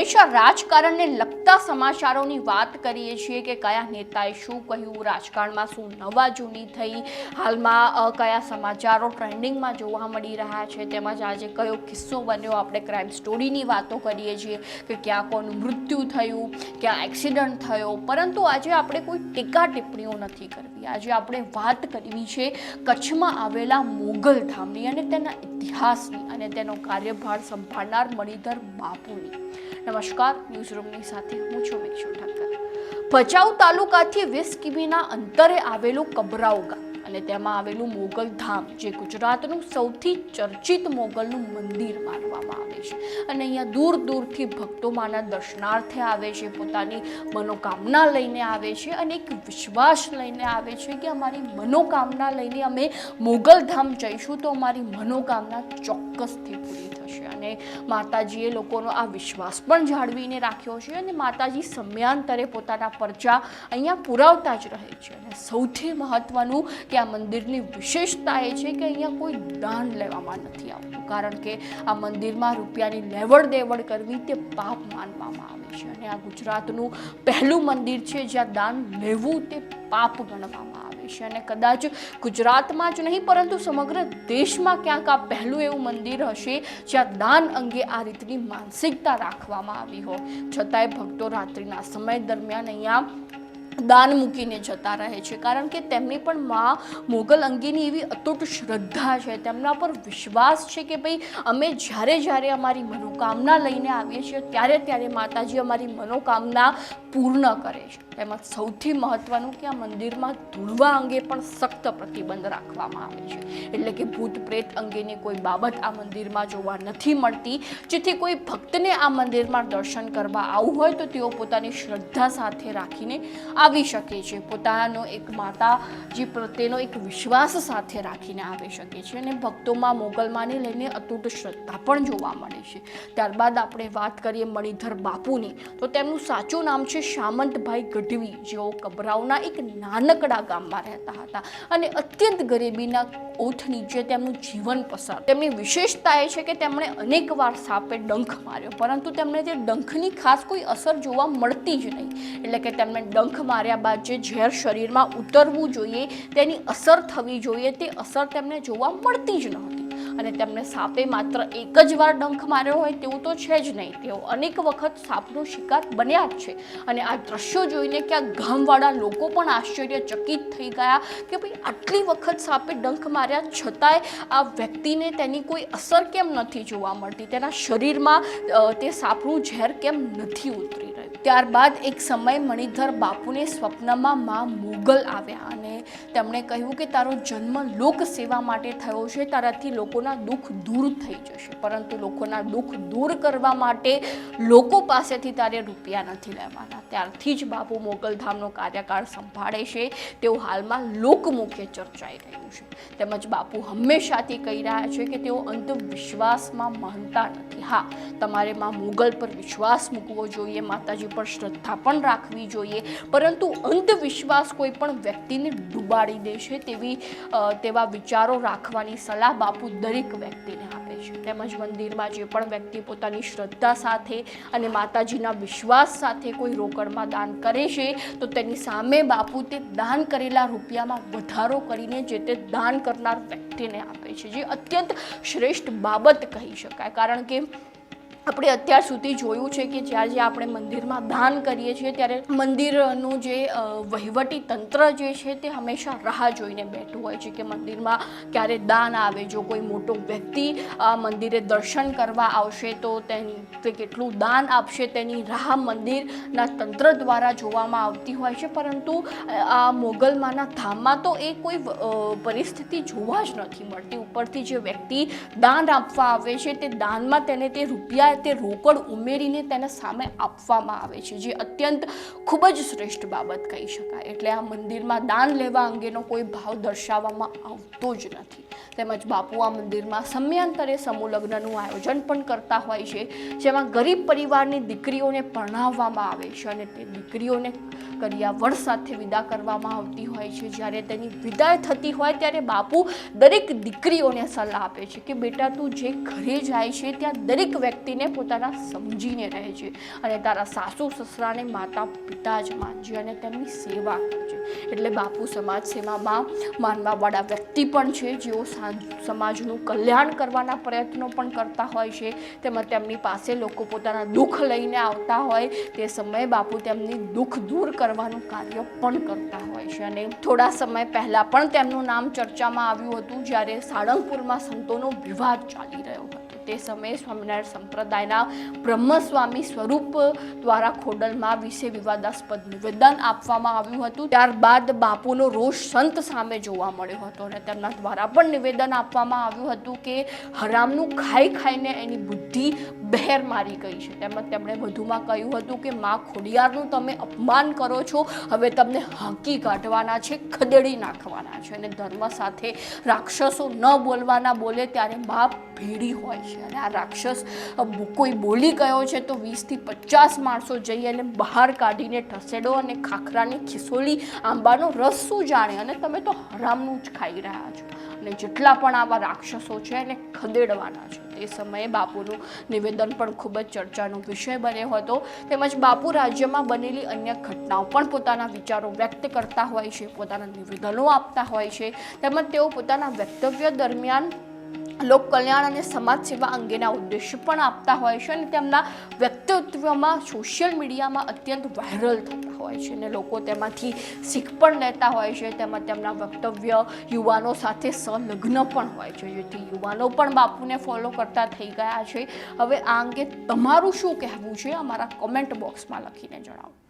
હંમેશા રાજકારણને લગતા સમાચારોની વાત કરીએ છીએ કે કયા નેતાએ શું કહ્યું, રાજકારણમાં શું નવા જૂની થઈ, હાલમાં કયા સમાચારો ટ્રેન્ડિંગમાં જોવા મળી રહ્યા છે, તેમજ આજે કયો કિસ્સો બન્યો. આપણે ક્રાઇમ સ્ટોરીની વાતો કરીએ છીએ કે ક્યાં કોનું મૃત્યુ થયું, ક્યાં એક્સિડન્ટ થયો, પરંતુ આજે આપણે કોઈ ટીકા ટિપ્પણીઓ નથી કરવી. આજે આપણે વાત કરવી છે કચ્છમાં આવેલા મોગલ ધામની અને તેના ઇતિહાસની અને તેનો કાર્યભાર સંભાળનાર મણિધર બાપુની. નમસ્કાર, ન્યૂઝરૂમની સાથે હું છું મેક્ષુ ઠક્કર. ભચાઉ તાલુકાથી 20 કિમીના અંતરે આવેલું કબરાઉ ગામ અને તેમાં આવેલું મોગલ ધામ, જે ગુજરાતનું સૌથી ચર્ચિત મોગલનું મંદિર માનવામાં આવે છે. અને અહીંયા દૂર દૂરથી ભક્તો માના દર્શનાર્થે આવે છે, પોતાની મનોકામના લઈને આવે છે અને એક વિશ્વાસ લઈને આવે છે કે અમારી મનોકામના લઈને અમે મોગલ ધામ જઈશું તો અમારી મનોકામના ચોક્કસથી પૂરી થશે. અને માતાજીએ લોકોનો આ વિશ્વાસ પણ જાળવીને રાખ્યો છે અને માતાજી સમયાંતરે પોતાના પરચા અહીંયા પુરાવતા જ રહે છે. અને સૌથી મહત્વનું કે આ મંદિરની વિશેષતા એ છે કે અહીંયા કોઈ દાન લેવામાં નથી આવતું, કારણ કે આ મંદિરમાં રૂપિયાની લેવડ દેવડ કરવી તે પાપ માનવામાં આવે છે. અને આ ગુજરાતનું પહેલું મંદિર છે જ્યાં દાન લેવું તે પાપ ગણવામાં આવે છે. અને કદાચ ગુજરાતમાં જ નહીં પરંતુ સમગ્ર દેશમાં ક્યાંક આ પહેલું એવું મંદિર હશે જ્યાં દાન અંગે આ રીતની માનસિકતા રાખવામાં આવી હોય. છતાંય ભક્તો રાત્રિના સમય દરમિયાન અહીંયા દાન મૂકીને જતા રહે છે, કારણ કે તેમની પણ મા મોગલ અંગેની એવી અતૂટ શ્રદ્ધા છે, તેમના પર વિશ્વાસ છે કે ભાઈ અમે જ્યારે અમારી મનોકામના લઈને આવીએ છીએ ત્યારે માતાજી અમારી મનોકામના પૂર્ણ કરે છે. તેમજ સૌથી મહત્વનું કે આ મંદિરમાં ધૂળવા અંગે પણ સખ્ત પ્રતિબંધ રાખવામાં આવે છે, એટલે કે ભૂત પ્રેત અંગેની કોઈ બાબત આ મંદિરમાં જોવા નથી મળતી, જેથી કોઈ ભક્તને આ મંદિરમાં દર્શન કરવા આવવું હોય તો તેઓ પોતાની શ્રદ્ધા સાથે રાખીને આવી શકે છે, પોતાનો એક માતાજી પ્રત્યેનો એક વિશ્વાસ સાથે રાખીને આવી શકે છે. અને ભક્તોમાં મોગલમાને લઈને અતૂટ શ્રદ્ધા પણ જોવા મળે છે. ત્યારબાદ આપણે વાત કરીએ મણિધર બાપુની, તો તેમનું સાચું નામ છે શામંતભાઈ ગઢવી, જેઓ કબરાઉના એક નાનકડા ગામમાં રહેતા હતા અને અત્યંત ગરીબીના ઓથ નીચે તેમનું જીવન પસાર. તેમની વિશેષતા એ છે કે તેમણે અનેકવાર સાપે ડંખ માર્યો, પરંતુ તેમને તે ડંખની ખાસ કોઈ અસર જોવા મળતી જ નહીં. એટલે કે તેમને ડંખ માર્યા બાદ જે ઝેર શરીરમાં ઉતરવું જોઈએ, તેની અસર થવી જોઈએ, તે અસર તેમને જોવા મળતી જ નહોતી. અને તેમને સાપે માત્ર એક જ વાર ડંખ માર્યો હોય તેવું તો છે જ નહીં, તેઓ અનેક વખત સાપનો શિકાર બન્યા જ છે. અને આ દ્રશ્યો જોઈને કે આ ગામવાળા લોકો પણ આશ્ચર્યચકિત થઈ ગયા કે ભાઈ આટલી વખત સાપે ડંખ માર્યા છતાંય આ વ્યક્તિને તેની કોઈ અસર કેમ નથી જોવા મળતી, તેના શરીરમાં તે સાપનું ઝેર કેમ નથી ઉતરી રહ્યું. ત્યારબાદ એક સમય મણિધર બાપુને સ્વપ્નમાં મા મોગલ આવ્યા અને તેમણે કહ્યું કે તારો જન્મ લોક સેવા માટે થયો છે, તારાથી લોકોના દુઃખ દૂર થઈ જશે, પરંતુ લોકોના દુઃખ દૂર કરવા માટે લોકો પાસેથી તારે રૂપિયા નથી લેવાના. ત્યારથી જ બાપુ મોગલધામનો કાર્યકાળ સંભાળે છે. તેઓ હાલમાં લોકમુખે ચર્ચાઈ રહ્યું છે. તેમજ બાપુ હંમેશાથી કહી રહ્યા છે કે તેઓ અંધવિશ્વાસમાં માનતા નથી. હા, તમારે માં મોગલ પર વિશ્વાસ મૂકવો જોઈએ, માતાજી પર શ્રદ્ધા પણ રાખવી જોઈએ, પરંતુ અંધવિશ્વાસ કોઈ પણ વ્યક્તિને ડૂબાડી દેશે તેવા વિચારો રાખવાની સલાહ બાપુ દરેક વ્યક્તિને આપે છે. તેમજ મંદિરમાં જે પણ વ્યક્તિ પોતાની શ્રદ્ધા સાથે અને માતાજીના વિશ્વાસ સાથે કોઈ રોકડમાં દાન કરે છે તો તેની સામે બાપુ તે દાન કરેલા રૂપિયામાં વધારો કરીને જે તે દાન કરનાર વ્યક્તિને આપે છે, જે અત્યંત શ્રેષ્ઠ બાબત કહી શકાય. કારણ કે આપણે અત્યાર સુધી જોયું છે કે જ્યારે આપણે મંદિરમાં દાન કરીએ છીએ ત્યારે મંદિરનું જે વહીવટી તંત્ર જે છે તે હંમેશા રાહ જોઈને બેઠું હોય છે કે મંદિરમાં ક્યારે દાન આવે. જો કોઈ મોટો વ્યક્તિ મંદિરે દર્શન કરવા આવશે તો તે કેટલું દાન આપશે તેની રાહ મંદિરના તંત્ર દ્વારા જોવામાં આવતી હોય છે, પરંતુ આ મોગલમાના ધામમાં તો એ કોઈ પરિસ્થિતિ જોવા જ નથી મળતી. ઉપરથી જે વ્યક્તિ દાન આપવા આવે છે તે દાનમાં તેને તે રૂપિયા તે રોકડ ઉમેરીને તેને સામે આપવામાં આવે છે, જે અત્યંત ખૂબ જ શ્રેષ્ઠ બાબત કહી શકાય. એટલે આ મંદિરમાં દાન લેવા અંગેનો કોઈ ભાવ દર્શાવવામાં આવતો જ નથી. તેમજ બાપુ આ મંદિરમાં સમયાંતરે સમૂહ લગ્નનું આયોજન પણ કરતા હોય છે, જેમાં ગરીબ પરિવારની દીકરીઓને પરણાવવામાં આવે છે અને તે દીકરીઓને કરિયાવર સાથે વિદા કરવામાં આવતી હોય છે. જ્યારે તેની વિદાય થતી હોય ત્યારે બાપુ દરેક દીકરીઓને સલાહ આપે છે કે બેટા તું જે ઘરે જાય છે ત્યાં દરેક વ્યક્તિને પોતાના સમજીને રહે છે અને તારા સાસુ સસરાને માતા પિતા જ માનજે અને તેમની સેવા કરજે. એટલે બાપુ સમાજ સેવામાં માનવાવાળા વ્યક્તિ પણ છે, જેઓ સમાજનું કલ્યાણ કરવાના પ્રયત્નો પણ કરતા હોય છે. તેમજ તેમની પાસે લોકો પોતાના દુઃખ લઈને આવતા હોય તે સમયે બાપુ તેમની દુઃખ દૂર કરવાનું કાર્ય પણ કરતા હોય છે. અને થોડા સમય પહેલાં પણ તેમનું નામ ચર્ચામાં આવ્યું હતું જ્યારે સાળંગપુરમાં સંતોનો વિવાદ ચાલી રહ્યો હતો. તે સમયે સ્વામિનારાયણ સંપ્રદાયના બ્રહ્મસ્વામી સ્વરૂપ દ્વારા ખોડલમાં વિશે વિવાદાસ્પદ નિવેદન આપવામાં આવ્યું હતું. ત્યારબાદ બાપુનો રોષ સંત સામે જોવા મળ્યો હતો અને તેમના દ્વારા પણ નિવેદન આપવામાં આવ્યું હતું કે હરામનું ખાઈ ખાઈને એની બુદ્ધિ બહેર મારી ગઈ છે. તેમજ તેમણે વધુમાં કહ્યું હતું કે માં ખોડિયારનું તમે અપમાન કરો છો, હવે તમને હાંકી કાઢવાના છે, ખદેડી નાખવાના છે. અને ધર્મ સાથે રાક્ષસો ન બોલવાના બોલે ત્યારે માં ભેડી હોય છે. અને આ રાક્ષસ કોઈ બોલી ગયો છે તો 20 થી 50 માણસો જઈ અને બહાર કાઢીને ઠસેડો અને ખાખરાની ખિસોલી આંબાનો રસ શું જાણે, અને તમે તો હરામનું જ ખાઈ રહ્યા છો અને જેટલા પણ આવા રાક્ષસો છે એને ખદેડવાના છે. તે સમયે બાપુનું નિવેદન પણ ખૂબ જ ચર્ચાનો વિષય બન્યો હતો. તેમજ બાપુ રાજ્યમાં બનેલી અન્ય ઘટનાઓ પણ પોતાના વિચારો વ્યક્ત કરતા હોય છે, પોતાના નિવેદનો આપતા હોય છે. તેમજ તેઓ પોતાના વક્તવ્ય દરમિયાન લોક કલ્યાણ અને સમાજ સેવા અંગેના ઉદ્દેશ્ય પણ આપતા હોય છે અને તેમના વ્યક્તિત્વમાં સોશિયલ મીડિયામાં અત્યંત વાયરલ થતા હોય છે અને લોકો તેમાંથી શીખ પણ લેતા હોય છે. તેમજ તેમના વક્તવ્ય યુવાનો સાથે સંલગ્ન પણ હોય છે, જેથી યુવાનો પણ બાપુને ફોલો કરતા થઈ ગયા છે. હવે આ અંગે તમારું શું કહેવું છે અમારા કોમેન્ટ બોક્સમાં લખીને જણાવો.